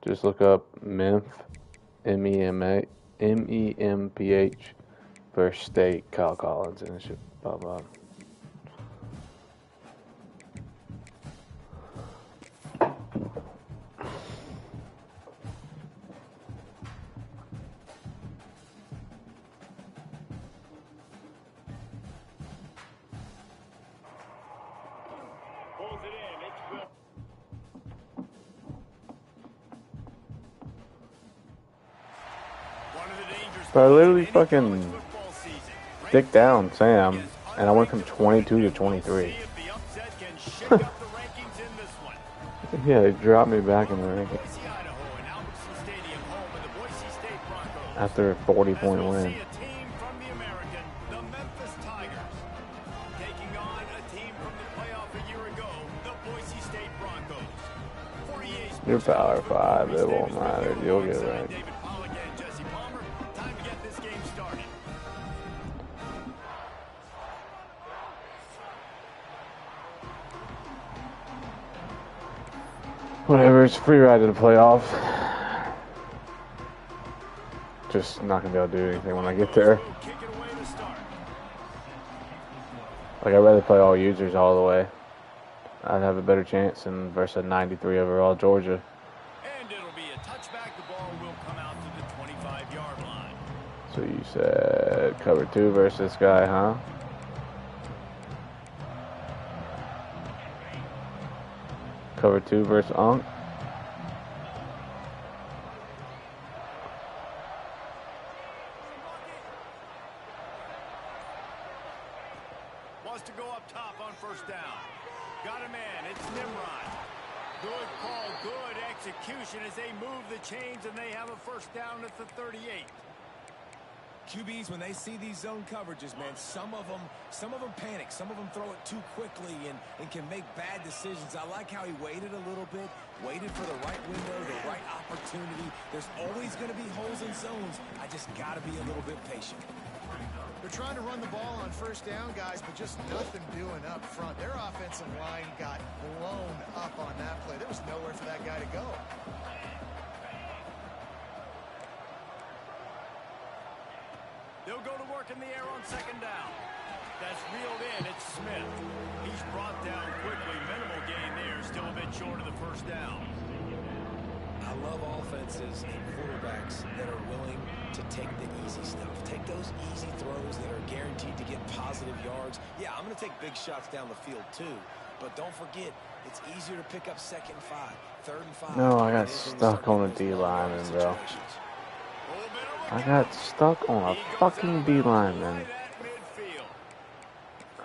Just look up Memp, MEMPH versus State, Kyle Collins, and it should pop up. But I literally fucking dick down Sam, and I went from 22 to 23. Yeah, they dropped me back in the ranking after a 40-point win. You're Power 5, it won't matter. You'll get ranked. Whatever, it's a free ride to the playoffs. Just not gonna be able to do anything when I get there. Like, I'd rather play all users all the way. I'd have a better chance than versus a 93 overall Georgia. And it'll be a touchback. The ball will come out to the 25-yard line. So you said cover 2 versus this guy, huh? Cover 2 versus Unk. Wants to go up top on first down. Got a man. It's Nimrod. Good call, good execution as they move the chains and they have a first down at the 38. QBs, when they see these zone coverages, man, some of them panic. Some of them throw it too quickly and can make bad decisions. I like how he waited a little bit, waited for the right window, the right opportunity. There's always going to be holes in zones. I just got to be a little bit patient. They're trying to run the ball on first down, guys, but just nothing doing up front. Their offensive line got blown up on that play. There was nowhere for that guy to go. They'll go to work in the air on second down. That's reeled in. It's Smith. He's brought down quickly. Minimal gain there. Still a bit short of the first down. I love offenses and quarterbacks that are willing to take the easy stuff. Take those easy throws that are guaranteed to get positive yards. Yeah, I'm going to take big shots down the field too. But don't forget, it's easier to pick up 2nd and 5, 3rd and 5. No, I got stuck on a D lineman, bro. I got stuck on a fucking D lineman.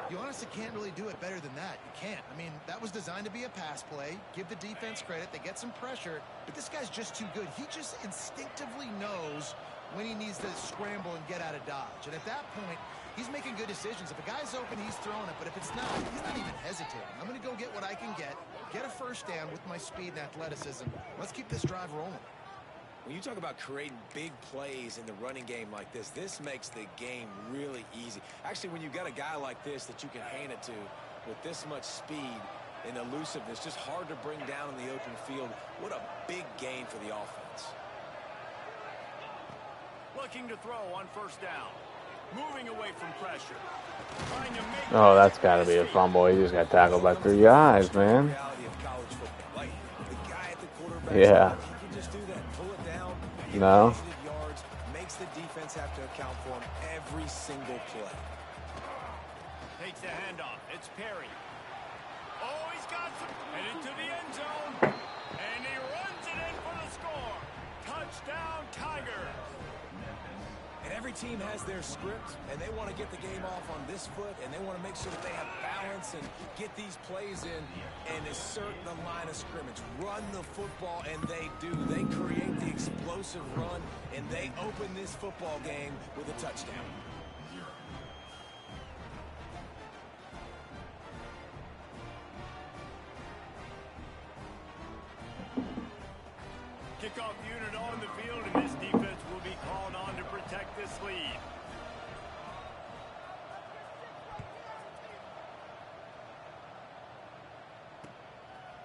You honestly can't really do it better than that. You can't. I mean, that was designed to be a pass play. Give the defense credit. They get some pressure. But this guy's just too good. He just instinctively knows when he needs to scramble and get out of dodge. And at that point, he's making good decisions. If a guy's open, he's throwing it. But if it's not, he's not even hesitating. I'm going to go get what I can get a first down with my speed and athleticism. Let's keep this drive rolling. When you talk about creating big plays in the running game like this makes the game really easy. Actually, when you've got a guy like this that you can hand it to with this much speed and elusiveness, just hard to bring down in the open field, what a big gain for the offense. Looking to throw on first down. Moving away from pressure. Oh, that's got to be a fumble. He just got tackled by 3 guys, man. Yeah. No. Makes the defense have to account for him every single play. Takes the handoff. It's Perry. Oh, he's got some. Headed to the end zone. And he runs it in for the score. Touchdown, Tigers. And every team has their script, and they want to get the game off on this foot, and they want to make sure that they have balance and get these plays in and assert the line of scrimmage. Run the football, and they do. They create the explosive run, and they open this football game with a touchdown. Kickoff unit on the field, and this defense will be called on to protect this lead.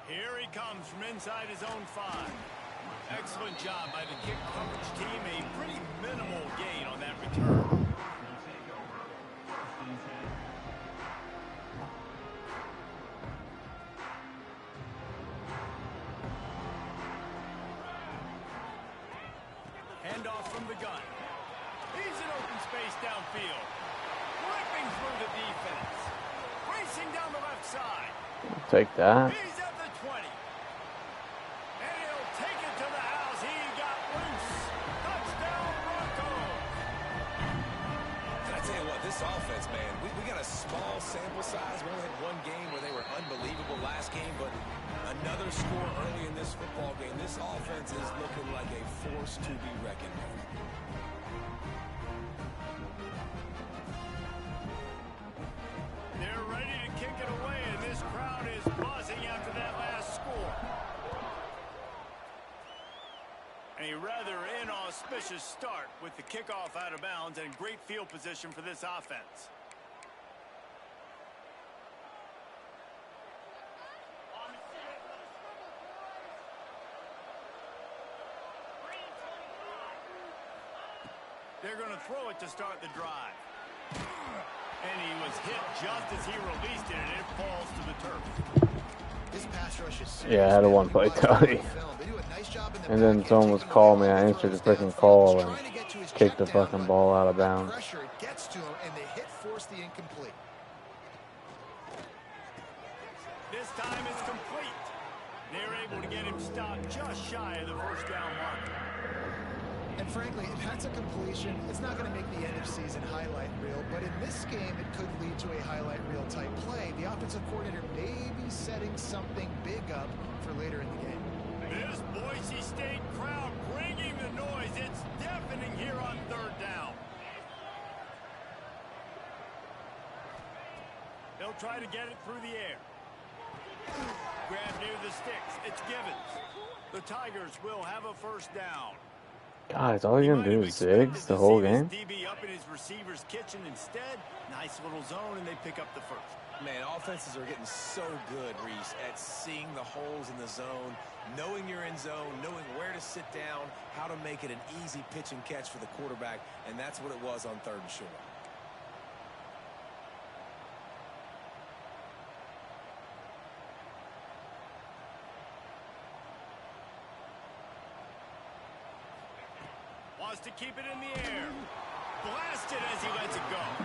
Here he comes from inside his own 5. Excellent job by the kick coverage team. A pretty minimal gain on that return. Handoff from the gun. He's in open space downfield. Ripping through the defense. Racing down the left side. Take that. He's at the 20. And he'll take it to the house. He got loose. Touchdown, Broncos. And I tell you what, this offense, man, we got a small sample size. We only had one game where they were unbelievable last game, but another score early in this football game. This offense is looking like a force to be reckoned with. They're ready to kick it away, and this crowd is buzzing after that last score. A rather inauspicious start with the kickoff out of bounds and great field position for this offense. They're going to throw it to start the drive. And he was hit just as he released it, and it falls to the turf. This pass rush is Yeah, I had a one-play tally. And then someone was calling me. I answered the freaking call and kicked the fucking ball out of bounds. Pressure, it gets to him, and the hit forced the incomplete. This time it's complete. They're able to get him stopped just shy of the first down mark. And frankly, if that's a completion, it's not going to make the end of season highlight reel. But in this game, it could lead to a highlight reel type play. The offensive coordinator may be setting something big up for later in the game. This Boise State crowd bringing the noise. It's deafening here on third down. They'll try to get it through the air. Grab near the sticks. It's Givens. The Tigers will have a first down. God, all you're gonna do is zigs the whole game? DB up in his receiver's kitchen instead. Nice little zone, and they pick up the first. Man, offenses are getting so good, Reese, at seeing the holes in the zone, knowing you're in zone, knowing where to sit down, how to make it an easy pitch and catch for the quarterback, and that's what it was on third and short. Wants to keep it in the air. Blasted as he lets it go.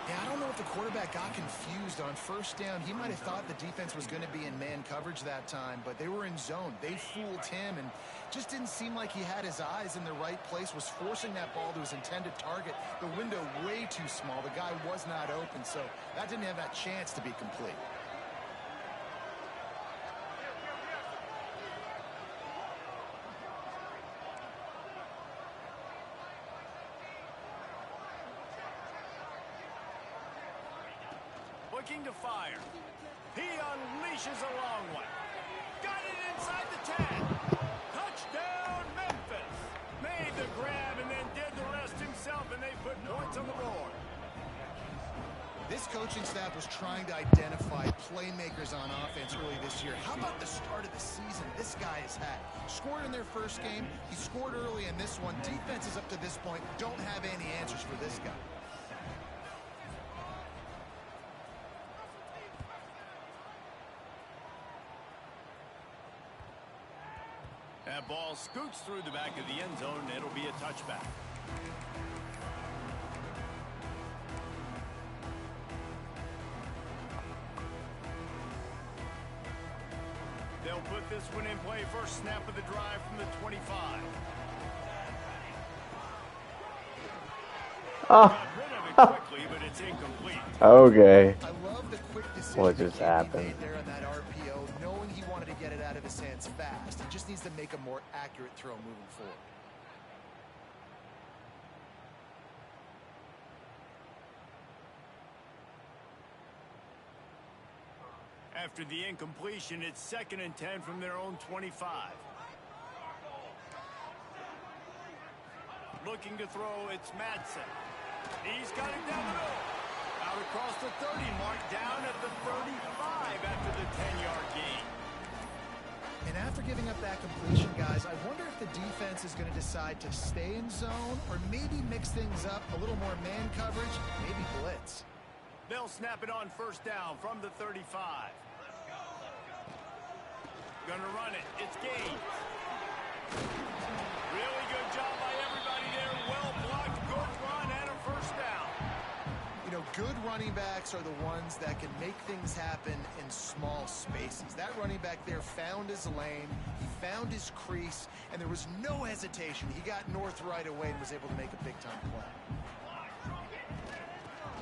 Yeah, I don't know if the quarterback got confused on first down. He might have thought the defense was going to be in man coverage that time, but they were in zone. They fooled him and just didn't seem like he had his eyes in the right place, was forcing that ball to his intended target. The window way too small. The guy was not open, so that didn't have that chance to be complete. Looking to fire. He unleashes a long one. Got it inside the 10. Touchdown, Memphis. Made the grab and then did the rest himself, and they put points on the board. This coaching staff was trying to identify playmakers on offense early this year. How about the start of the season this guy has had? Scored in their first game. He scored early in this one. Defenses up to this point don't have any answers for this guy. That ball scoots through the back of the end zone, and it'll be a touchback. They'll put this one in play. First snap of the drive from the 25. Oh. Got rid of it quickly, but it's incomplete. Okay. I love the quick decision What just that happened? he made there on that RPO, knowing he wanted to get it out of his hands fast. He just needs to make a more accurate throw moving forward. After the incompletion, it's 2nd and 10 from their own 25. Looking to throw, it's Madsen. He's got it down the middle. Out across the 30 mark, down at the 35 after the 10-yard gain. And after giving up that completion, guys, I wonder if the defense is going to decide to stay in zone or maybe mix things up, a little more man coverage, maybe blitz. They'll snap it on first down from the 35. Gonna run it. It's Gaines. Really good job by everybody there. Well blocked, good run, and a first down. You know, good running backs are the ones that can make things happen in small spaces. That running back there found his lane, he found his crease, and there was no hesitation. He got north right away and was able to make a big-time play.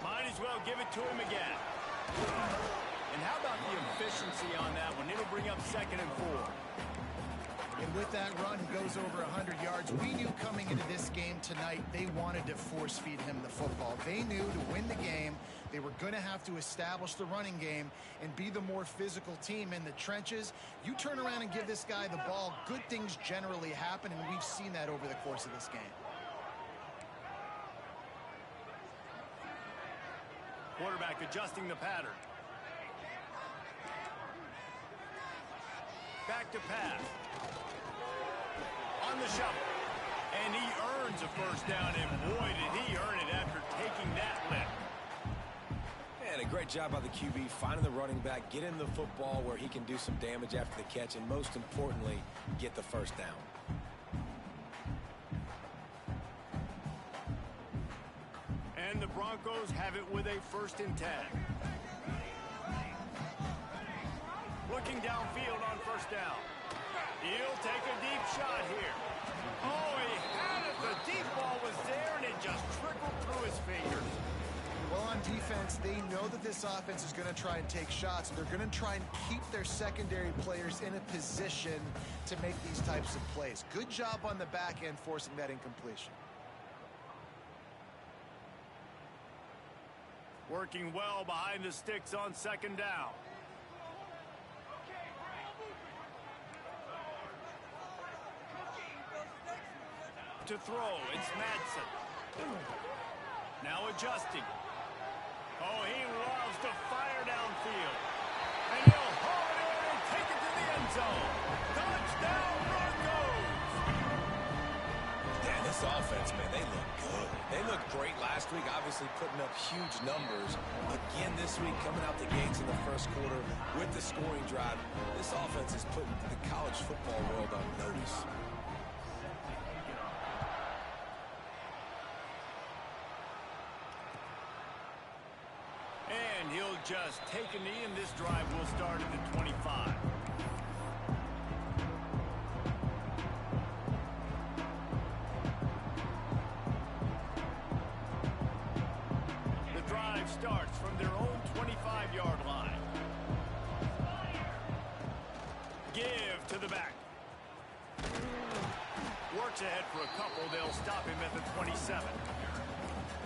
Might as well give it to him again. And how about the efficiency on that one? It'll bring up 2nd and 4. And with that run, he goes over 100 yards. We knew coming into this game tonight, they wanted to force feed him the football. They knew to win the game, they were going to have to establish the running game and be the more physical team in the trenches. You turn around and give this guy the ball, good things generally happen, and we've seen that over the course of this game. Quarterback adjusting the pattern. Back to pass. On the shovel. And he earns a first down, and boy, did he earn it after taking that lift. And a great job by the QB finding the running back, getting the football where he can do some damage after the catch, and most importantly, get the first down. And the Broncos have it with a 1st and 10. Looking downfield on first down. He'll take a deep shot here. Oh, he had it. The deep ball was there, and it just trickled through his fingers. Well, on defense, they know that this offense is going to try and take shots. They're going to try and keep their secondary players in a position to make these types of plays. Good job on the back end forcing that incompletion. Working well behind the sticks on 2nd down. To throw, it's Madsen. Now adjusting. Oh, he loves to fire downfield. And he'll haul it in and take it to the end zone. Touchdown, Broncos! Yeah, this offense, man, they look good. They looked great last week, obviously putting up huge numbers. Again this week, coming out the gates in the first quarter with the scoring drive. This offense is putting the college football world on notice. And he'll just take a knee, and this drive will start at the 25. The drive starts from their own 25-yard line. Give to the back. Works ahead for a couple. They'll stop him at the 27.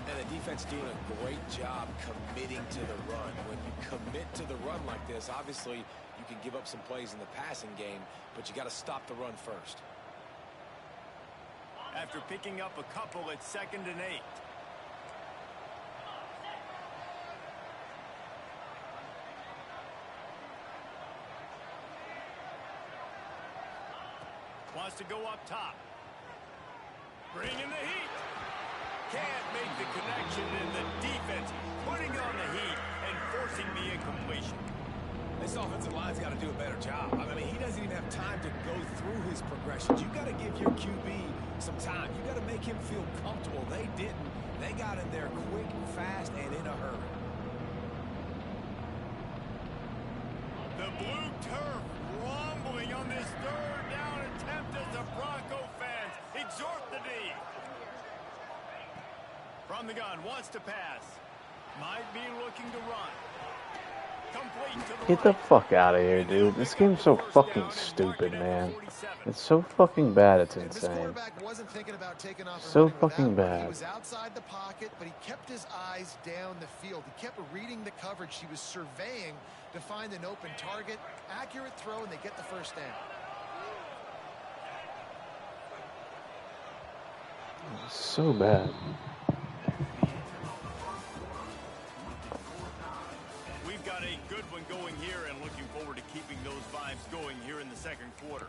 And the defense doing a great job committing to the run. When you commit to the run like this, obviously you can give up some plays in the passing game, but you got to stop the run first. After picking up a couple, it's 2nd and 8. Wants to go up top. Bringing the heat. Can't make the connection, and the defense putting on the heat and forcing the incompletion. This offensive line's got to do a better job. I mean, he doesn't even have time to go through his progressions. You got to give your QB some time. You got to make him feel comfortable. They didn't. They got in there quick, fast, and in a hurry. The blue turf rumbling on this 3rd down attempt as the Bronco fans exhort the D. From the gun, wants to pass. Might be looking to run. Complete to the Get the fuck out of here, dude. This game's so fucking stupid, man. It's so fucking bad, it's This insane. quarterback wasn't thinking about taking off and So running with fucking that one. bad. He was outside the pocket, but he kept his eyes down the field. He kept reading the coverage. He was surveying to find an open target. Accurate throw, and they get the first down. So bad. We've got a good one going here, and looking forward to keeping those vibes going here in the second quarter.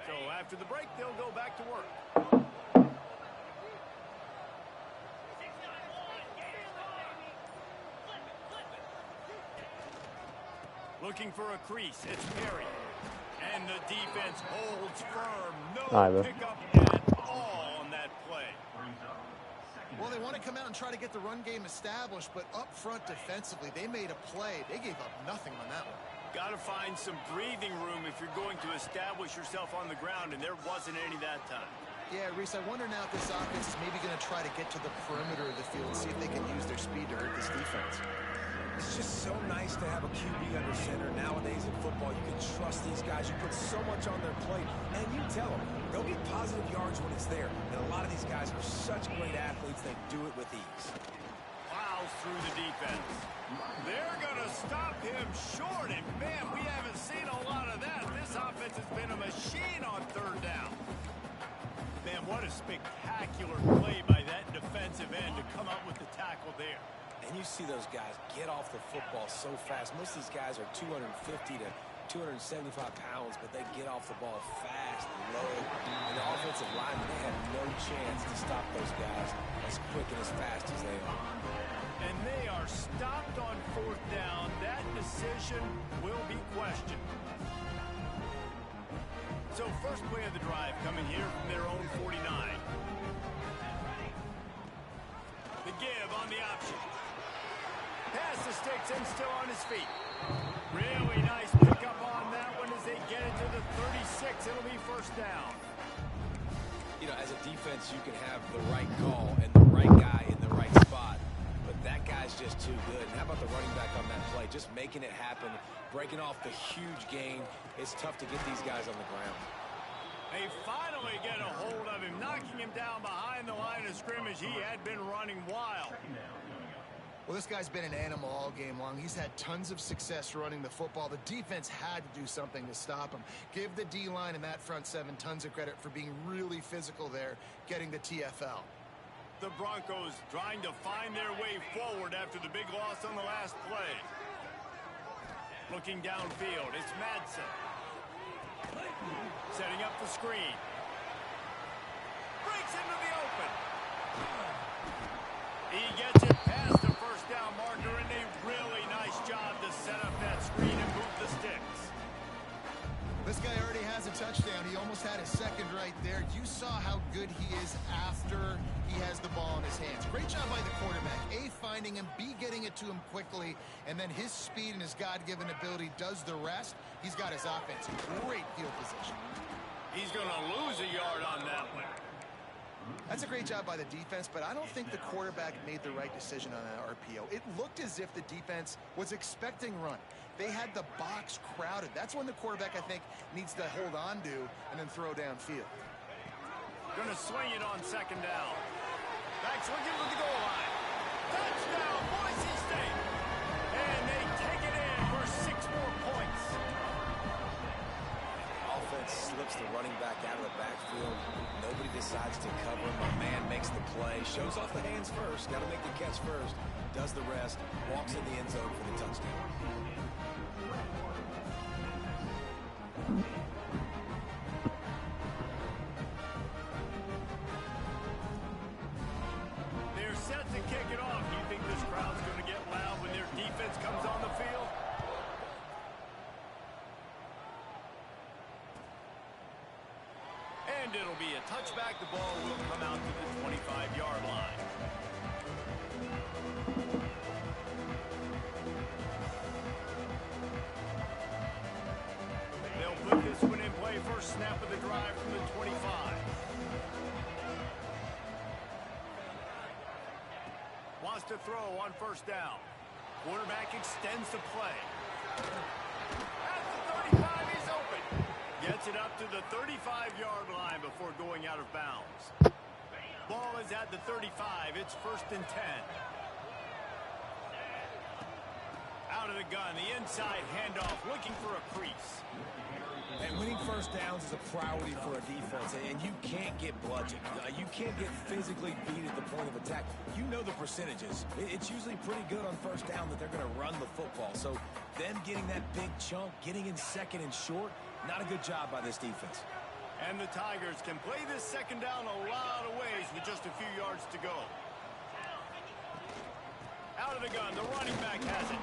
So after the break, they'll go back to work. Looking for a crease. It's Perry. And the defense holds firm. No pickup at all on that play. Well, they want to come out and try to get the run game established, but up front defensively, they made a play. They gave up nothing on that one. Got to find some breathing room if you're going to establish yourself on the ground, and there wasn't any that time. Yeah, Reese, I wonder now if this offense is maybe going to try to get to the perimeter of the field and see if they can use their speed to hurt this defense. It's just so nice to have a QB under center. Nowadays in football, you can trust these guys. You put so much on their plate, and you tell them they'll get positive yards when it's there. And a lot of these guys are such great athletes, they do it with ease. Plows through the defense. They're going to stop him short, and man, we haven't seen a lot of that. This offense has been a machine on third down. Man, what a spectacular play by that defensive end to come up with the tackle there. And you see those guys get off the football so fast. Most of these guys are 250 to 275 pounds, but they get off the ball fast and low. And the offensive linemen, they have no chance to stop those guys as quick and as fast as they are. And they are stopped on fourth down. That decision will be questioned. So first play of the drive coming here from their own 49. The give on the option. Pass the sticks and still on his feet. Really nice pickup on that one as they get it to the 36. It'll be first down. You know, as a defense, you can have the right call and the right guy in the right spot. But that guy's just too good. And how about the running back on that play? Just making it happen, breaking off the huge gain. It's tough to get these guys on the ground. They finally get a hold of him, knocking him down behind the line of scrimmage. He had been running wild. Well, this guy's been an animal all game long. He's had tons of success running the football. The defense had to do something to stop him. Give the D-line and that front seven tons of credit for being really physical there, getting the TFL. The Broncos trying to find their way forward after the big loss on the last play. Looking downfield, it's Madsen. Setting up the screen. Breaks into the open. He gets it past the first down marker, and a really nice job to set up that screen and move the sticks. This guy already has a touchdown. He almost had a second right there. You saw how good he is after he has the ball in his hands. Great job by the quarterback. A, finding him, B, getting it to him quickly, and then his speed and his God-given ability does the rest. He's got his offense in great field position. He's going to lose a yard on that one. That's a great job by the defense, but I don't think the quarterback made the right decision on that RPO. It looked as if the defense was expecting run. They had the box crowded. That's when the quarterback, I think, needs to hold on to and then throw downfield. Going to swing it on second down. Backs looking for the goal line. Touchdown, Boise State. And they take it in for 6 more points. Offense slips the running back out of the backfield. Nobody decides to cover him. My man makes the play. Shows off the hands first. Got to make the catch first. Does the rest. Walks in the end zone for the touchdown. They're set to kick it off. Do you think this crowd's going to get loud when their defense comes on the field? And it'll be a touchback. The ball will come out to the 25-yard line. They'll put this one in play. First snap of the drive from the 25. Wants to throw on first down. Quarterback extends the play. At the 35, he's open. Gets it up to the 35-yard line before going out of bounds. Ball is at the 35. It's first and 10. Out of the gun, the inside handoff, looking for a crease. And winning first downs is a priority for a defense, and you can't get bludgeoned. You can't get physically beat at the point of attack. You know the percentages. It's usually pretty good on first down that they're going to run the football. So them getting that big chunk, getting in second and short, not a good job by this defense. And the Tigers can play this second down a lot of ways with just a few yards to go. Out of the gun, the running back has it.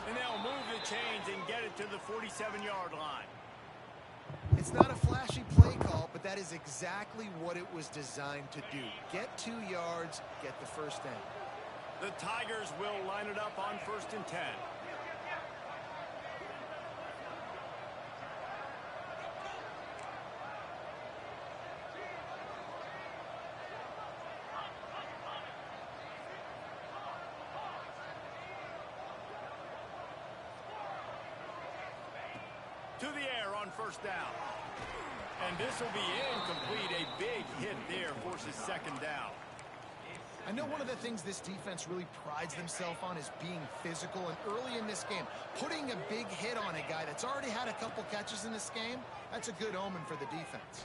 And they'll move the chains and get it to the 47-yard line. It's not a flashy play call, but that is exactly what it was designed to do. Get 2 yards, get the first down. The Tigers will line it up on 1st and 10. To the air on 1st down. And this will be incomplete. A big hit there forces 2nd down. I know one of the things this defense really prides themselves on is being physical. And early in this game, putting a big hit on a guy that's already had a couple catches in this game, that's a good omen for the defense.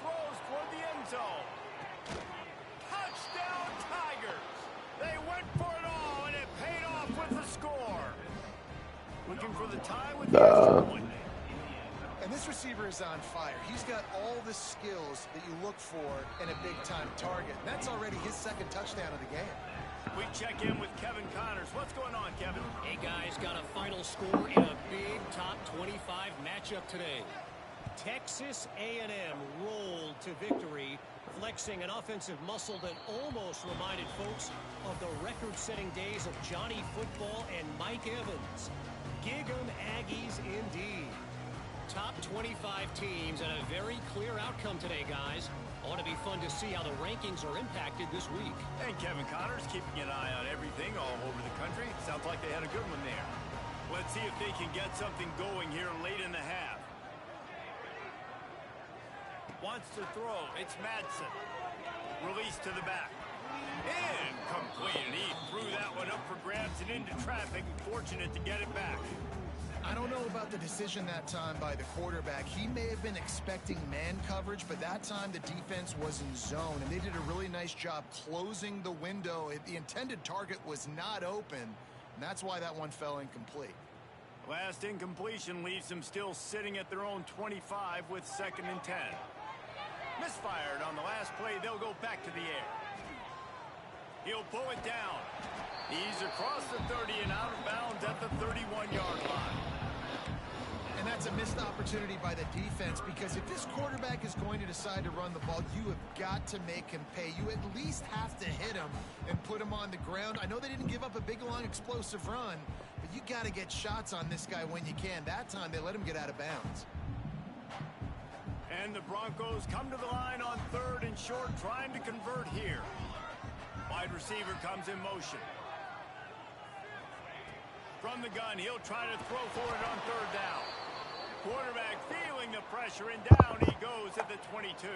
Throws toward the end zone. Touchdown Tigers. They went for it all, and it paid off with the score. Looking for the tie with the extra point. And this receiver is on fire. He's got all the skills that you look for in a big-time target. And that's already his 2nd touchdown of the game. We check in with Kevin Connors. What's going on, Kevin? Hey, guys, got a final score in a big top 25 matchup today. Texas A&M rolled to victory, flexing an offensive muscle that almost reminded folks of the record-setting days of Johnny Football and Mike Evans. Gig 'em Aggies indeed. Top 25 teams and a very clear outcome today, guys. Ought to be fun to see how the rankings are impacted this week. And Kevin Connors keeping an eye on everything all over the country. Sounds like they had a good one there. Let's see if they can get something going here late in the half. Wants to throw. It's Madsen. Release to the back. Incomplete. And he threw that one up for grabs and into traffic. Fortunate to get it back. I don't know about the decision that time by the quarterback. He may have been expecting man coverage, but that time the defense was in zone, and they did a really nice job closing the window. The intended target was not open, and that's why that one fell incomplete. Last incompletion leaves them still sitting at their own 25 with 2nd and 10. Misfired on the last play. They'll go back to the air. He'll pull it down. He's across the 30 and out of bounds at the 31-yard line. And that's a missed opportunity by the defense, because if this quarterback is going to decide to run the ball, you have got to make him pay. You at least have to hit him and put him on the ground. I know they didn't give up a big, long, explosive run, but you got to get shots on this guy when you can. That time they let him get out of bounds. And the Broncos come to the line on 3rd and short, trying to convert here. Wide receiver comes in motion. From the gun, he'll try to throw for it on 3rd down. Quarterback feeling the pressure, and down he goes at the 22.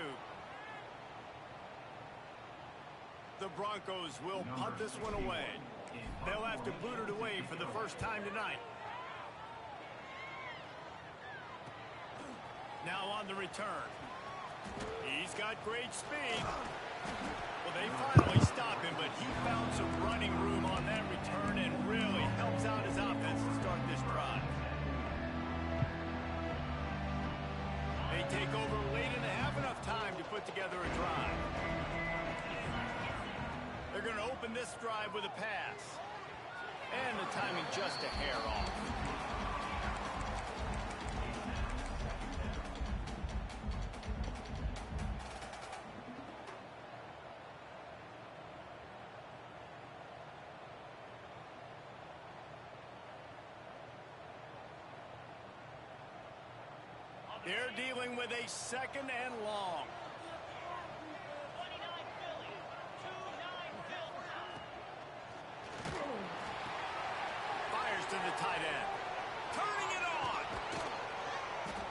The Broncos will punt this one away. They'll have to boot it away for the first time tonight. Now on the return. He's got great speed. Well, they finally stop him, but he found some running room on that return and really helps out his offense to start this drive. They take over late and have enough time to put together a drive. They're going to open this drive with a pass. And the timing just a hair off. They're dealing with a 2nd and long. Fires to the tight end. Turning it on.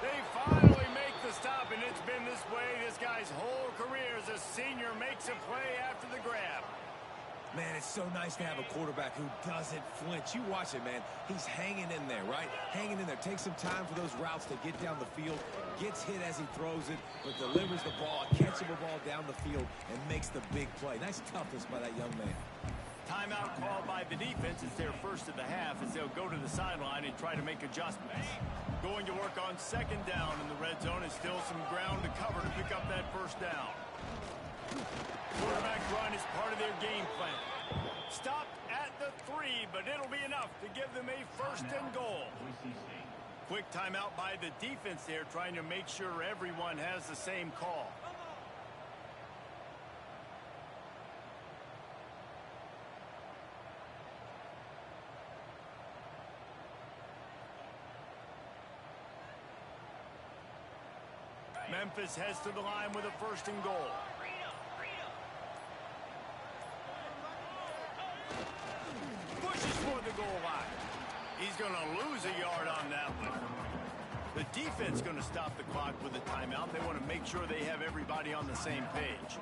They finally make the stop, and it's been this way this guy's whole career as a senior. Makes a play after the grab. Man, it's so nice to have a quarterback who doesn't flinch. You watch it, man. He's hanging in there, right? Hanging in there. Takes some time for those routes to get down the field. Gets hit as he throws it, but delivers the ball, a catchable ball down the field, and makes the big play. Nice toughness by that young man. Timeout called by the defense. It's their first of the half as they'll go to the sideline and try to make adjustments. Going to work on second down in the red zone is still some ground to cover to pick up that first down. Quarterback run is part of their game plan. Stopped at the 3, but it'll be enough to give them a first and goal. Quick timeout by the defense there, trying to make sure everyone has the same call. Memphis heads to the line with a first and goal. Pushes for the goal line. He's going to lose a yard on that one. The defense going to stop the clock with a timeout. They want to make sure they have everybody on the same page.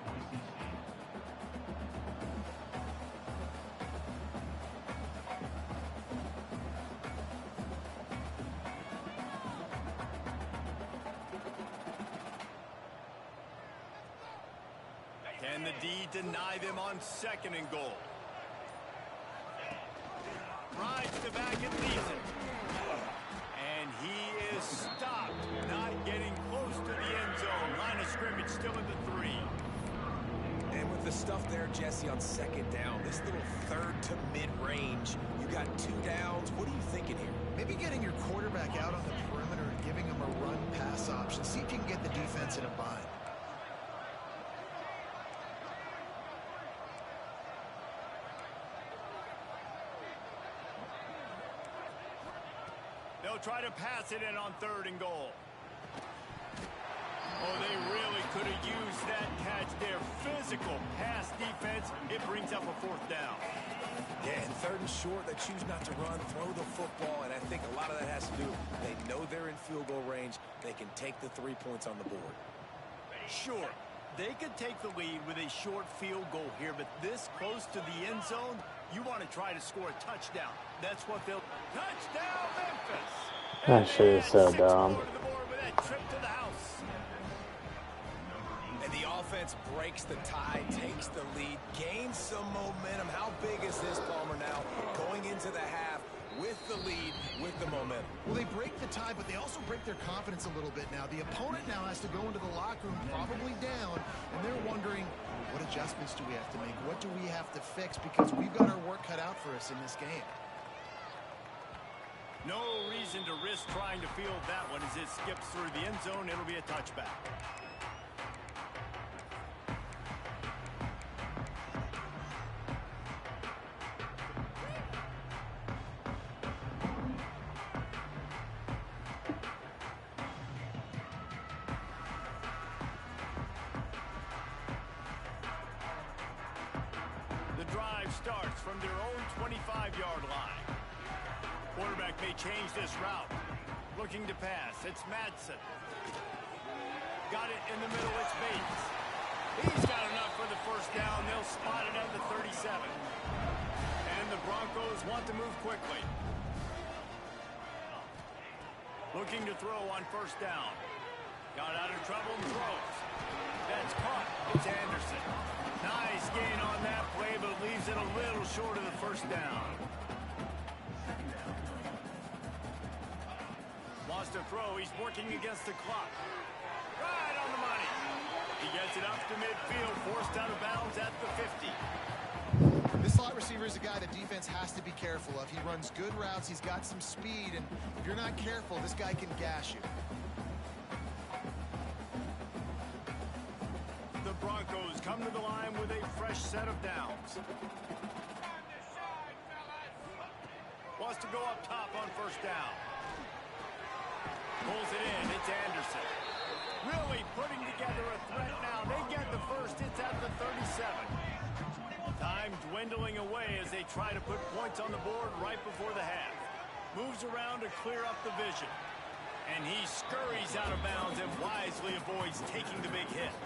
Can the D deny them on second and goal? Rides the back and leaves it. And he is stopped. Not getting close to the end zone. Line of scrimmage still at the 3. And with the stuff there, Jesse, on second down, this little third to mid-range, you got 2 downs. What are you thinking here? Maybe getting your quarterback out on the perimeter and giving him a run-pass option. See if you can get the defense in a bind. They'll try to pass it in on third and goal. Oh, they really could have used that catch there. Physical pass defense. It brings up a fourth down. Yeah, and third and short, they choose not to run, throw the football, and I think a lot of that has to do, they know they're in field goal range. They can take the 3 points on the board. Sure, they could take the lead with a short field goal here, but this close to the end zone, you want to try to score a touchdown. That's what they'll... Touchdown, Memphis! That shit is so dumb. To the board with that trip to the house. And the offense breaks the tie, takes the lead, gains some momentum. How big is this, Palmer, now? Going into the half with the lead, with the momentum. Well, they break the tie, but they also break their confidence a little bit now. The opponent now has to go into the locker room probably down, and they're wondering, what adjustments do we have to make? What do we have to fix? Because we've got our work cut out for us in this game. No reason to risk trying to field that one as it skips through the end zone. It'll be a touchback. The drive starts from their own 25-yard line. Quarterback may change this route. Looking to pass. It's Madsen. Got it in the middle. It's Bates. He's got enough for the first down. They'll spot it at the 37. And the Broncos want to move quickly. Looking to throw on first down. Got out of trouble and throws. That's caught. It's Anderson. Nice gain on that play, but leaves it a little short of the first down. Wants to throw. He's working against the clock. Right on the money. He gets it up to midfield, forced out of bounds at the 50. This slot receiver is a guy the defense has to be careful of. He runs good routes. He's got some speed, and if you're not careful, this guy can gash you. The Broncos come to the line with a fresh set of downs. Wants to go up top on first down. Pulls it in. It's Anderson. Really putting together a threat now. They get the first. It's at the 37. Time dwindling away as they try to put points on the board right before the half. Moves around to clear up the vision. And he scurries out of bounds and wisely avoids taking the big hit.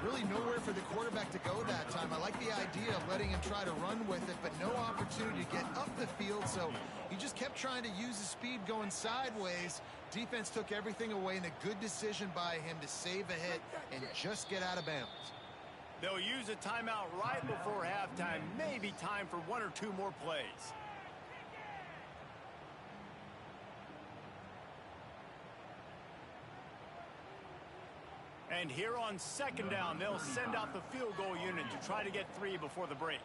Really nowhere for the quarterback to go that time. I like the idea of letting him try to run with it, but no opportunity to get up the field, so he just kept trying to use his speed going sideways. Defense took everything away, and a good decision by him to save a hit and just get out of bounds. They'll use a timeout right before halftime. Maybe time for 1 or 2 more plays. And here on 2nd down, they'll send out the field goal unit to try to get 3 before the break.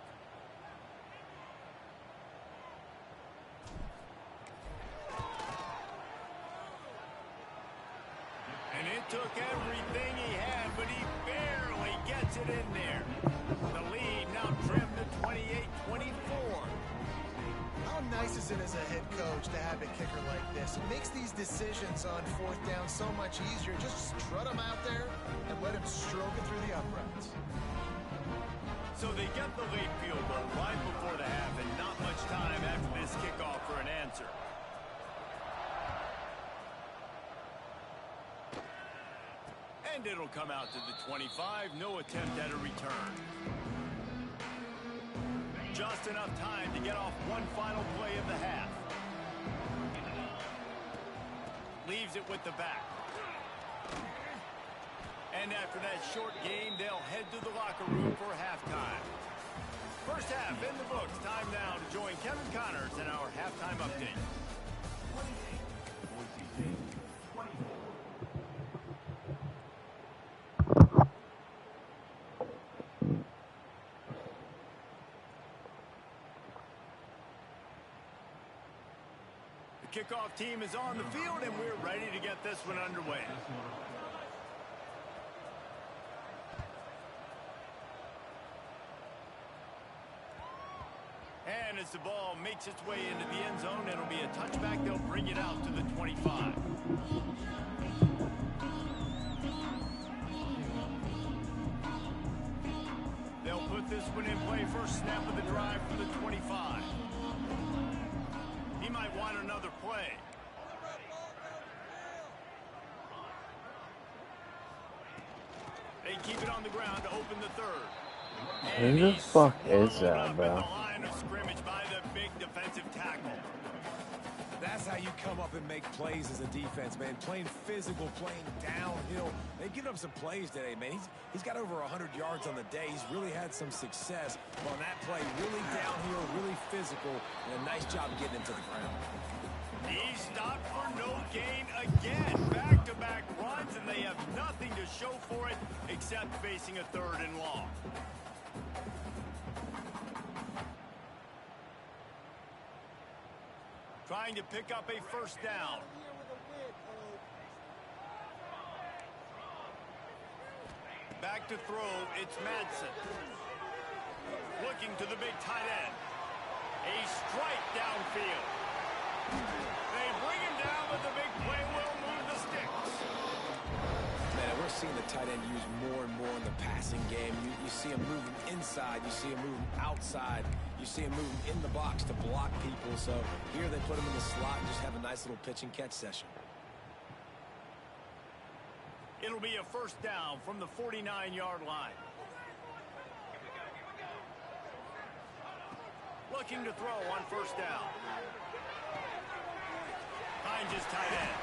And it took everything he had, but he barely gets it in there. The lead now trimmed to 28-24. How nice is it as a head coach to have a kicker like this? It makes these decisions on 4th down so much easier. Just strut him out there and let him stroke it through the uprights. So they get the late field goal right before the half, and not much time after this kickoff for an answer. And it'll come out to the 25. No attempt at a return. Just enough time to get off one final play of the half. Leaves it with the back. And after that short game, they'll head to the locker room for halftime. First half in the books. Time now to join Kevin Connors in our halftime update. The kickoff team is on the field, and we're ready to get this one underway. And as the ball makes its way into the end zone, it'll be a touchback. They'll bring it out to the 25. They'll put this one in play. First snap of the drive for the 25. He might want another play. They keep it on the ground to open the third. Who the fuck is that, bro? Scrimmage by the big defensive tackle. That's how you come up and make plays as a defense, man. Playing physical, playing downhill. They've given up some plays today, man. He's got over 100 yards on the day. He's really had some success on that play. Really downhill, really physical, and a nice job getting him to the ground. He stopped for no gain again. Back-to-back runs, and they have nothing to show for it except facing a 3rd and long. Trying to pick up a first down. Back to throw, it's Madsen. Looking to the big tight end. A strike downfield. They bring him down, but the big play will move the sticks. Man, we're seeing the tight end used more and more in the passing game. You see him moving inside. You see him moving outside. You see him moving in the box to block people. So here they put him in the slot and just have a nice little pitch and catch session. It'll be a first down from the 49-yard line. Looking to throw on first down. Finds his tight end.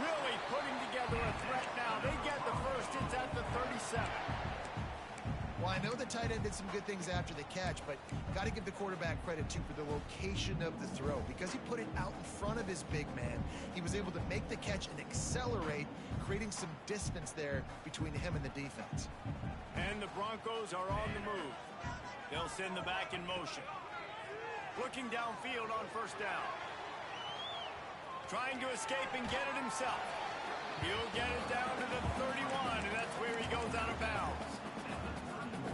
Really putting together a threat now. They get the first. It's at the 37. Well, I know the tight end did some good things after the catch, but got to give the quarterback credit, too, for the location of the throw. Because he put it out in front of his big man, he was able to make the catch and accelerate, creating some distance there between him and the defense. And the Broncos are on the move. They'll send the back in motion. Looking downfield on first down. Trying to escape and get it himself. He'll get it down to the 31, and that's where he goes out of bounds.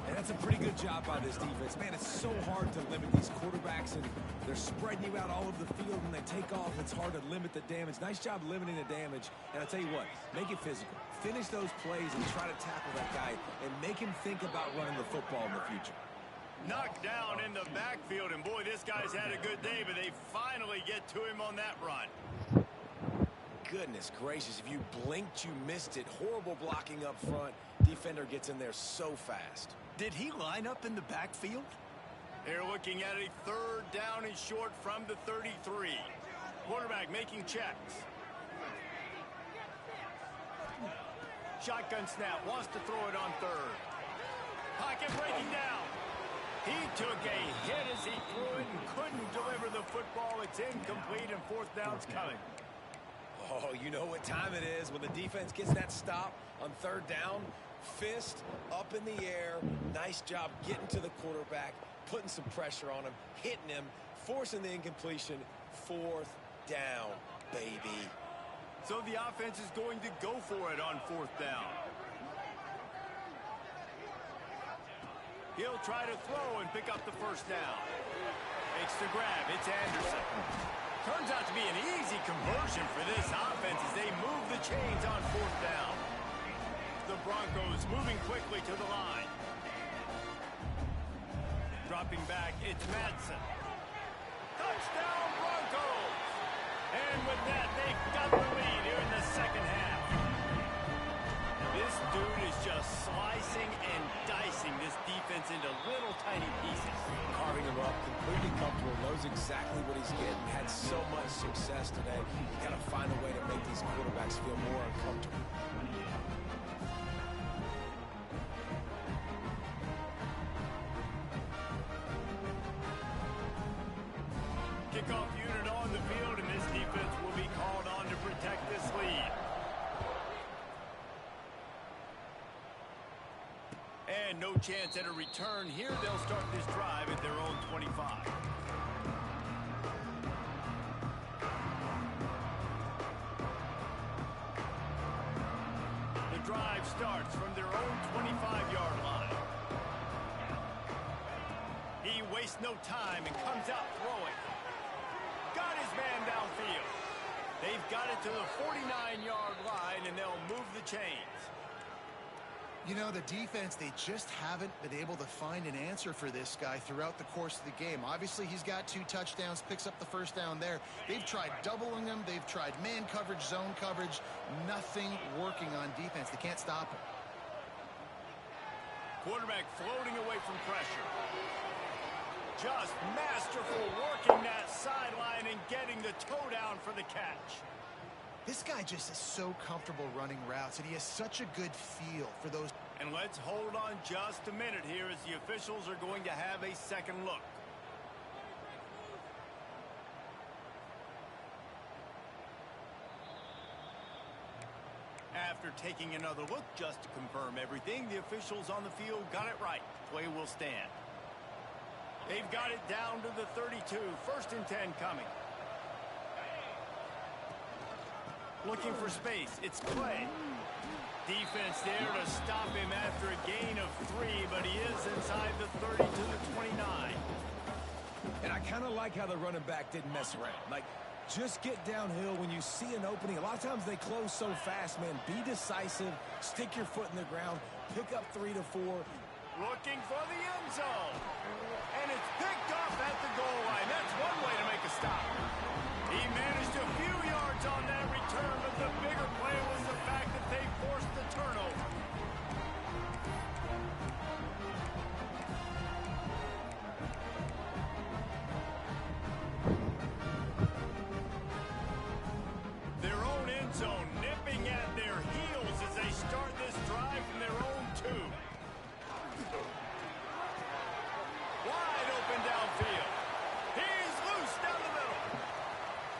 And that's a pretty good job by this defense. Man, it's so hard to limit these quarterbacks, and they're spreading you out all over the field. When they take off, it's hard to limit the damage. Nice job limiting the damage. And I'll tell you what, make it physical. Finish those plays and try to tackle that guy and make him think about running the football in the future. Knocked down in the backfield, and boy, this guy's had a good day, but they finally get to him on that run. goodness gracious. If you blinked, you missed it. Horrible blocking up front. Defender gets in there so fast. Did he line up in the backfield? They're looking at a 3rd down and short from the 33. Quarterback making checks. Shotgun snap, wants to throw it on 3rd. Pocket breaking down. He took a hit as he threw it and couldn't deliver the football. It's incomplete and 4th down's coming. Oh, you know what time it is when the defense gets that stop on 3rd down. Fist up in the air. Nice job getting to the quarterback, putting some pressure on him, hitting him, forcing the incompletion. 4th down, baby. So the offense is going to go for it on 4th down. He'll try to throw and pick up the 1st down. Makes the grab. It's Anderson. Turns out to be an easy conversion for this offense as they move the chains on 4th down. The Broncos moving quickly to the line. Dropping back, it's Madsen. Touchdown Broncos! And with that, they've got the lead here in the 2nd half. This dude is just slicing and dicing this defense into little tiny pieces. Carving him up, completely comfortable, knows exactly what he's getting, had so much success today. You got to find a way to make these quarterbacks feel more uncomfortable. Kickoff unit on the field, and this defense will be called on to protect this lead. And no chance at a return here. They'll start this drive at their own 25. The drive starts from their own 25-yard line. He wastes no time and comes out throwing. Got his man downfield. They've got it to the 49-yard line, and they'll move the chains. You know, the defense, they just haven't been able to find an answer for this guy throughout the course of the game. Obviously, he's got 2 touchdowns, picks up the 1st down there. They've tried doubling him. They've tried man coverage, zone coverage. Nothing working on defense. They can't stop him. Quarterback floating away from pressure. Just masterful working that sideline and getting the toe down for the catch. This guy just is so comfortable running routes, and he has such a good feel for those. And let's hold on just a minute here as the officials are going to have a second look. After taking another look just to confirm everything, the officials on the field got it right. Play will stand. They've got it down to the 32. 1st and 10 coming. Looking for space. It's Clay. Defense there to stop him after a gain of 3, but he is inside the 30 to the 29. And I kind of like how the running back didn't mess around. Like, just get downhill when you see an opening. A lot of times they close so fast, man. Be decisive. Stick your foot in the ground. Pick up 3 to 4. Looking for the end zone. And it's picked off at the goal line. That's one way to make a stop. He managed a few yards on that return, but the bigger play was the fact that they forced the turnover. Their own end zone nipping at their heels as they start this drive from their own 2. Wide open downfield. He's loose down the middle.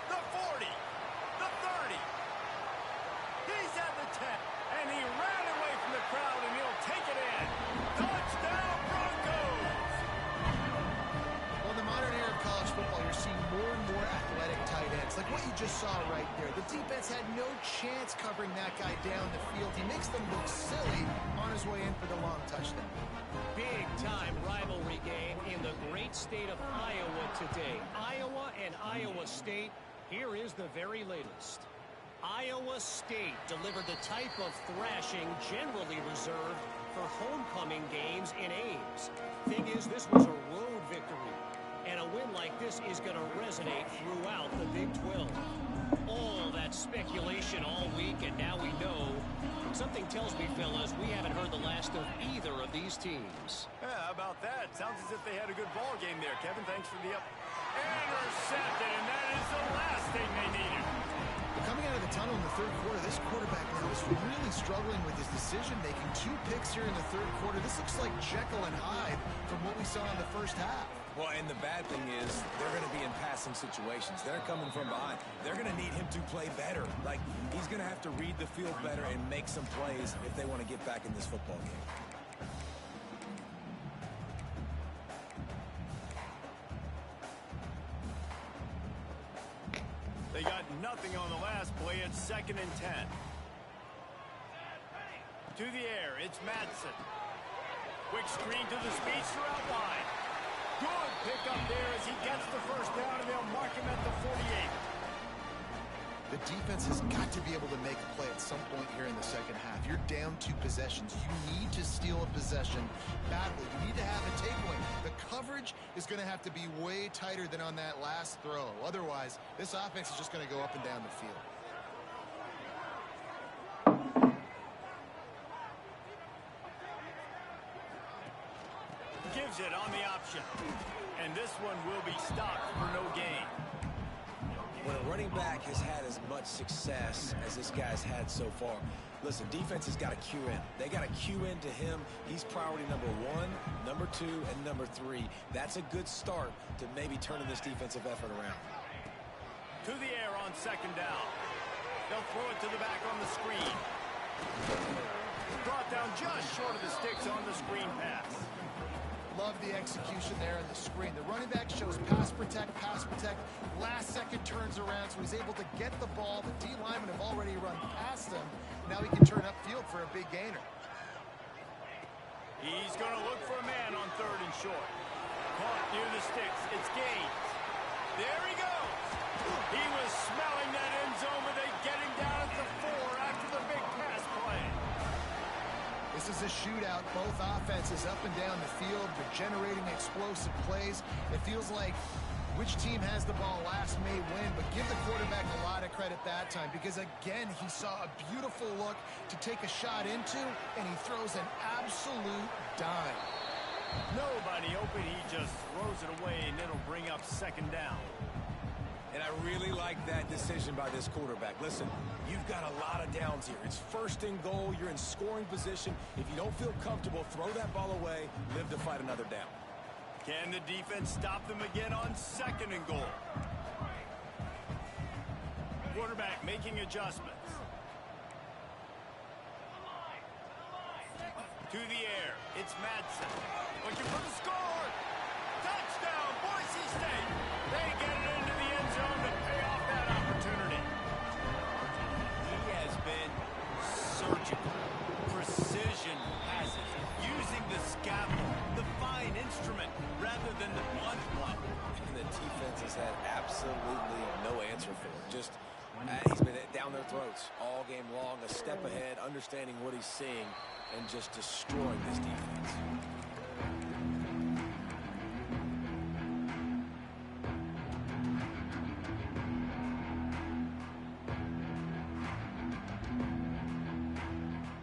The 40. The 30. He's at the 10. And he ran away from the crowd, and he'll take it in. Touchdown, Broncos! Well, in the modern era of college football, you're seeing more and more athletic tight ends. Like what you just saw right there. The defense had no chance covering that guy down the field. He makes them look silly on his way in for the long touchdown. Big-time rivalry game in the great state of Iowa today. Iowa and Iowa State, here is the very latest. Iowa State delivered the type of thrashing generally reserved for homecoming games in Ames. Thing is, this was a road victory, and a win like this is going to resonate throughout the Big 12. All that speculation all week, and now we know. Something tells me, fellas, we haven't heard the last of either of these teams. Yeah, how about that? Sounds as if they had a good ball game there, Kevin. Thanks for the up. Intercepted, and that is the last thing they needed. Coming out of the tunnel in the third quarter, this quarterback now is really struggling with his decision-making. 2 picks here in the third quarter. This looks like Jekyll and Hyde from what we saw in the first half. Well, and the bad thing is they're going to be in passing situations. They're coming from behind. They're going to need him to play better. Like, he's going to have to read the field better and make some plays if they want to get back in this football game. They got nothing on the last play. It's 2nd and 10. To the air, it's Madsen. Quick screen to the speedster out wide. Good pick up there as he gets the first down, and they'll mark him at the 48. The defense has got to be able to make a play at some point here in the second half. You're down 2 possessions. You need to steal a possession badly. You need to have a takeaway. The coverage is going to have to be way tighter than on that last throw. Otherwise, this offense is just going to go up and down the field. Gives it on the option. And this one will be stopped for no gain. When a running back has had as much success as this guy's had so far, listen, defense has got to cue in. They got to cue into him. He's priority number 1, number 2, and number 3. That's a good start to maybe turning this defensive effort around. To the air on 2nd down. They'll throw it to the back on the screen. Brought down just short of the sticks on the screen pass. Love the execution there on the screen. The running back shows pass protect. Last second turns around, so he's able to get the ball. The D linemen have already run past him. Now he can turn upfield for a big gainer. He's going to look for a man on 3rd and short. Caught near the sticks. It's Gaines. There he goes. He was smelling that end zone, but they get him down at the 4 after the big pass play. This is a shootout. Both offenses up and down the field. They're generating explosive plays. It feels like which team has the ball last may win, but give the quarterback a lot of credit that time because, again, he saw a beautiful look to take a shot into, and he throws an absolute dime. Nobody open. He just throws it away, and it'll bring up 2nd down. And I really like that decision by this quarterback. Listen, you've got a lot of downs here. It's 1st and goal. You're in scoring position. If you don't feel comfortable, throw that ball away. Live to fight another down. Can the defense stop them again on 2nd and goal? Quarterback making adjustments. To the air, it's Madsen. Looking for the score. Touchdown, Boise State. They get it into the end zone to pay off that opportunity. He has been surgical. Precision passes. Using the scaffold, the fine instrument, rather than the blunt one. And the defense has had absolutely no answer for it. Just, he's been down their throats all game long, a step ahead, understanding what he's seeing, and just destroying this defense.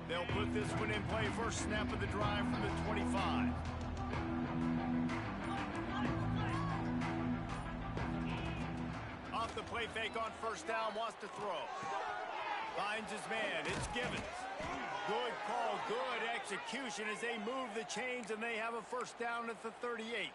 They'll put this one in play. First snap of the drive from the 25. Off the play fake on 1st down, wants to throw. Finds his man. It's Givens. Good call, good execution as they move the chains, and they have a 1st down at the 38.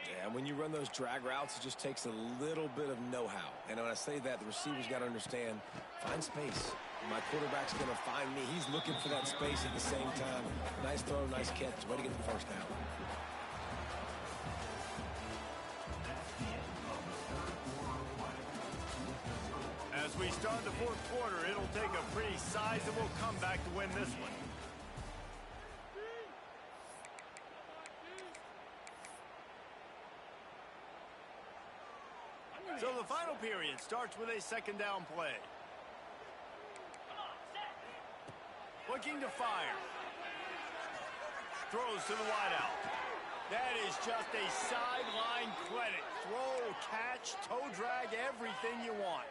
Yeah, when you run those drag routes, it just takes a little bit of know-how. And when I say that, the receiver's got to understand, find space. My quarterback's going to find me. He's looking for that space at the same time. Nice throw, nice catch. Way to get the 1st down. As we start the 4th quarter, it'll take a pretty sizable comeback to win this one. So the final period starts with a 2nd down play. Looking to fire. Throws to the wideout. That is just a sideline clinic. Throw, catch, toe drag, everything you want.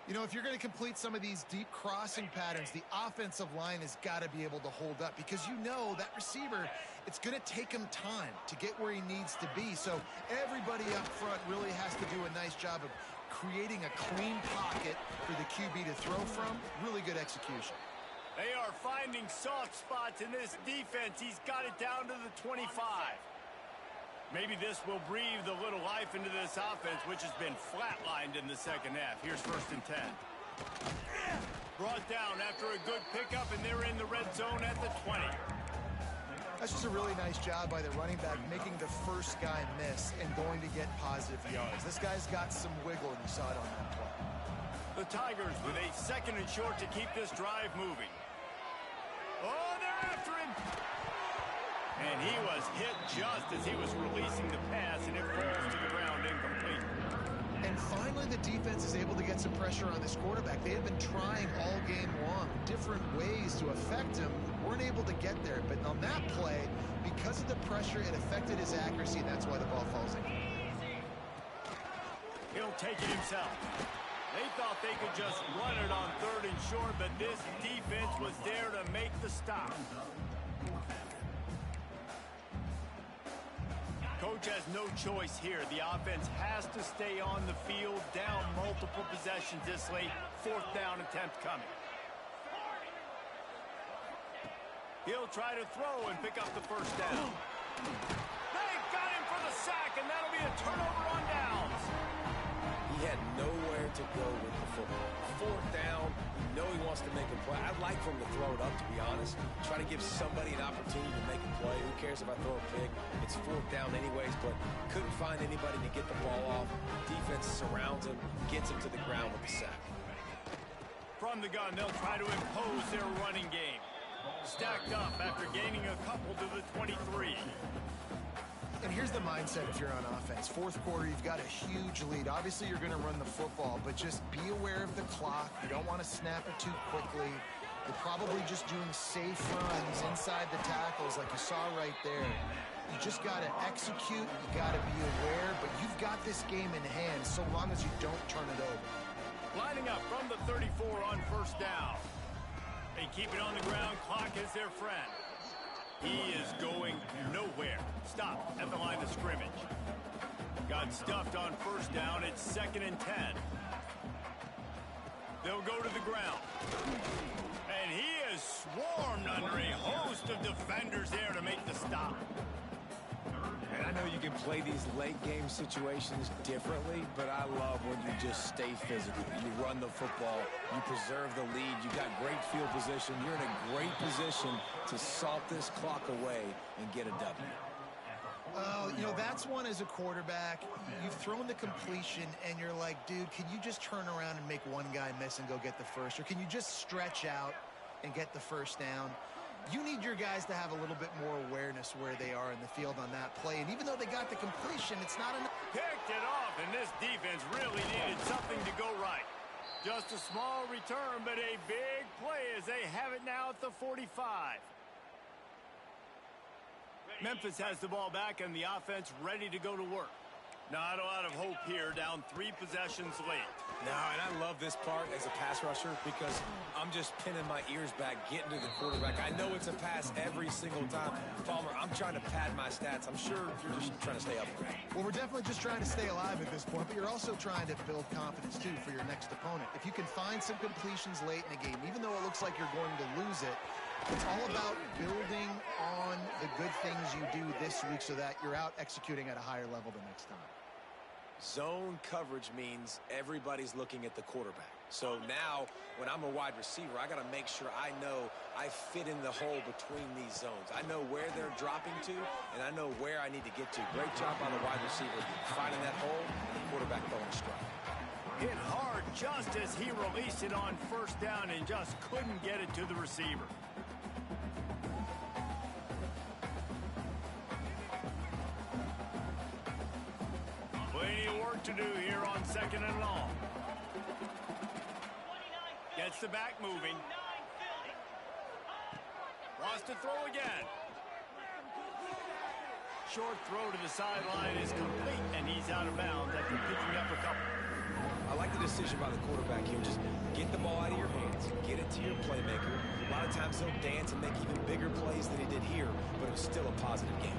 You know, if you're going to complete some of these deep crossing patterns, the offensive line has got to be able to hold up because you know that receiver, it's going to take him time to get where he needs to be. So everybody up front really has to do a nice job of creating a clean pocket for the QB to throw from. Really good execution. They are finding soft spots in this defense. He's got it down to the 25. Maybe this will breathe a little life into this offense, which has been flatlined in the second half. Here's 1st and 10. Brought down after a good pickup, and they're in the red zone at the 20. That's just a really nice job by the running back, making the first guy miss and going to get positive yards. This guy's got some wiggle, and you saw it on that play. The Tigers with a 2nd and short to keep this drive moving. Oh, they're after him. And he was hit just as he was releasing the pass, and it falls to the ground incomplete. And finally, the defense is able to get some pressure on this quarterback. They had been trying all game long, different ways to affect him. Weren't able to get there. But on that play, because of the pressure, it affected his accuracy, and that's why the ball falls in. He'll take it himself. They thought they could just run it on 3rd and short, but this defense was there to make the stop. Coach has no choice here. The offense has to stay on the field, down multiple possessions this late. 4th down attempt coming. He'll try to throw and pick up the 1st down. They got him for the sack, and that'll be a turnover on downs. He had nowhere to go with the football. 4th down, you know he wants to make a play. I'd like for him to throw it up, to be honest. Try to give somebody an opportunity to make a play. Who cares if I throw a pick? It's 4th down anyways, but couldn't find anybody to get the ball off. Defense surrounds him, gets him to the ground with the sack. From the gun, they'll try to impose their running game. Stacked up after gaining a couple to the 23. And here's the mindset if you're on offense. 4th quarter, you've got a huge lead. Obviously, you're going to run the football, but just be aware of the clock. You don't want to snap it too quickly. You're probably just doing safe runs inside the tackles like you saw right there. You just got to execute. You got to be aware, but you've got this game in hand so long as you don't turn it over. Lining up from the 34 on 1st down. They keep it on the ground. Clock is their friend. He is going nowhere. Stop at the line of scrimmage. Got stuffed on 1st down. It's 2nd and 10. They'll go to the ground. And he is swarmed under a host of defenders there to make the stop. And I know you can play these late game situations differently, but I love when you just stay physical. You run the football, you preserve the lead, you got great field position, you're in a great position to salt this clock away and get a W. You know, that's one as a quarterback. You've thrown the completion, and you're like, dude, can you just turn around and make one guy miss and go get the first? Or can you just stretch out and get the 1st down? You need your guys to have a little bit more awareness where they are in the field on that play. And even though they got the completion, it's not enough. Picked it off, and this defense really needed something to go right. Just a small return, but a big play as they have it now at the 45. Memphis has the ball back, and the offense ready to go to work. Not a lot of hope here, down 3 possessions late. No, and I love this part as a pass rusher because I'm just pinning my ears back, getting to the quarterback. I know it's a pass every single time. Palmer, I'm trying to pad my stats. I'm sure you're just trying to stay upright. Well, we're definitely just trying to stay alive at this point, but you're also trying to build confidence, too, for your next opponent. If you can find some completions late in the game, even though it looks like you're going to lose it, it's all about building on the good things you do this week so that you're out executing at a higher level the next time. Zone coverage means everybody's looking at the quarterback. So now, when I'm a wide receiver, I got to make sure I know I fit in the hole between these zones. I know where they're dropping to, and I know where I need to get to. Great job by the wide receiver finding that hole, and the quarterback throwing a strike. Hit hard just as he released it on 1st down and just couldn't get it to the receiver. Plenty of work to do here on 2nd and long. Gets the back moving. Wants to throw again. Short throw to the sideline is complete, and he's out of bounds after picking up a couple. I like the decision by the quarterback here. Just get the ball out of your hands, get it to your playmaker. A lot of times he'll dance and make even bigger plays than he did here, but it was still a positive game.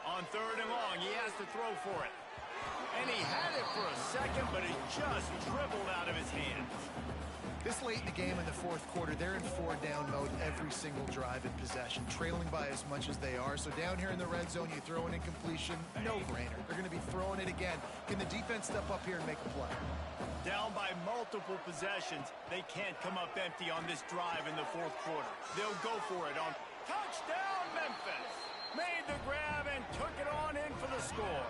On 3rd and long, he has to throw for it. And he had it for a second, but it just dribbled out of his hands. This late in the game in the 4th quarter, they're in 4-down mode every single drive in possession, trailing by as much as they are. So down here in the red zone, you throw an incompletion, no-brainer. They're going to be throwing it again. Can the defense step up here and make a play? Down by multiple possessions, they can't come up empty on this drive in the 4th quarter. They'll go for it on touchdown, Memphis. Made the grab and took it on in for the score.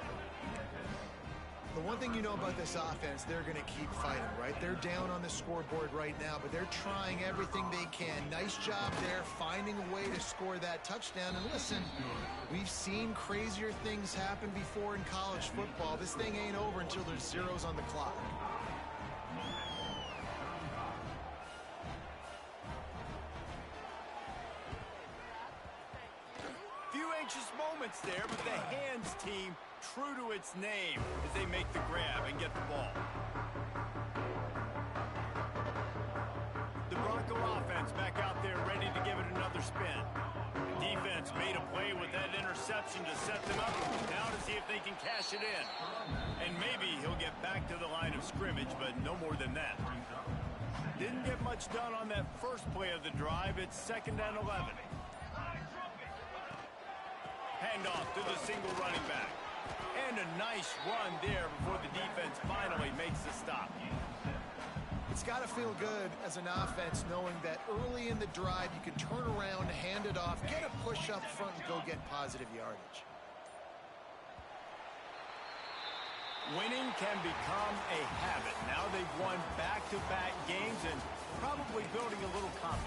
The one thing you know about this offense, they're going to keep fighting, right? They're down on the scoreboard right now, but they're trying everything they can. Nice job there, finding a way to score that touchdown. And listen, we've seen crazier things happen before in college football. This thing ain't over until there's zeros on the clock. Few anxious moments there, but the hands team true to its name as they make the grab and get the ball. The Bronco offense back out there ready to give it another spin. Defense made a play with that interception to set them up. Now to see if they can cash it in. And maybe he'll get back to the line of scrimmage, but no more than that. Didn't get much done on that first play of the drive. It's 2nd and 11. Handoff to the single running back. And a nice run there before the defense finally makes the stop. It's got to feel good as an offense knowing that early in the drive you can turn around, hand it off, get a push up front, and go get positive yardage. Winning can become a habit. Now they've won back-to-back games and probably building a little confidence.